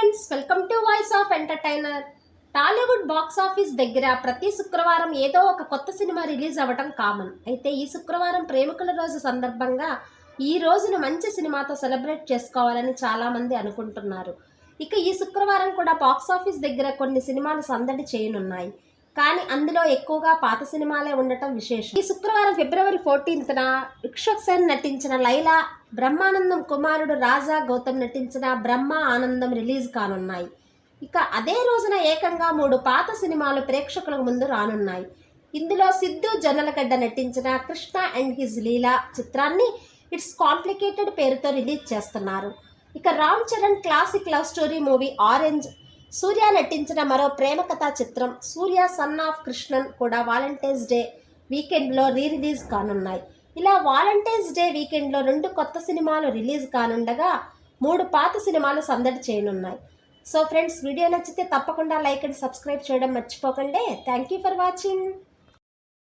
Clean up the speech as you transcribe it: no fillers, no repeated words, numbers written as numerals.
Friends, welcome to voice of entertainer. Tollywood box office దగ్గర ప్రతి శుక్రవారం ఏదో ఒక కొత్త సినిమా రిలీజ్ అవ్వటం కామన్. అయితే ఈ శుక్రవారం ప్రేమికుల రోజు సందర్భంగా ఈ రోజును మంచి సినిమాతో సెలబ్రేట్ చేసుకోవాలని చాలామంది అనుకుంటున్నారు. ఇక ఈ శుక్రవారం కూడా బాక్స్ ఆఫీస్ దగ్గర కొన్ని సినిమాలు సందడి చేయనున్నాయి. కానీ అందులో ఎక్కువగా పాత సినిమాలే ఉండటం విశేషం. ఈ శుక్రవారం ఫిబ్రవరి 14న విక్షక్ సేన్ నటించిన లైలా, బ్రహ్మానందం కుమారుడు రాజా గౌతమ్ నటించిన బ్రహ్మ ఆనందం రిలీజ్ కానున్నాయి. ఇక అదే రోజున ఏకంగా 3 పాత సినిమాలు ప్రేక్షకుల ముందు రానున్నాయి. ఇందులో సిద్ధు జొన్నలగడ్డ నటించిన కృష్ణ అండ్ హిజ్ లీలా చిత్రాన్ని ఇట్స్ కాంప్లికేటెడ్ పేరుతో రిలీజ్ చేస్తున్నారు. ఇక Ram Charan classic love story movie Orange, Suriya నటించిన మరో ప్రేమ కథా చిత్రం సూర్య సన్ ఆఫ్ కృష్ణన్ కూడా వాలంటైన్స్ డే వీకెండ్లో రిలీజ్ కానున్నాయి. ఇలా వాలంటైన్స్ డే వీకెండ్లో 2 కొత్త సినిమాలు రిలీజ్ కానుండగా 3 పాత సినిమాలు సందడి చేయనున్నాయి. సో ఫ్రెండ్స్, వీడియో నచ్చితే తప్పకుండా లైక్ అండ్ సబ్స్క్రైబ్ చేయడం మర్చిపోకండి. Thank you for watching.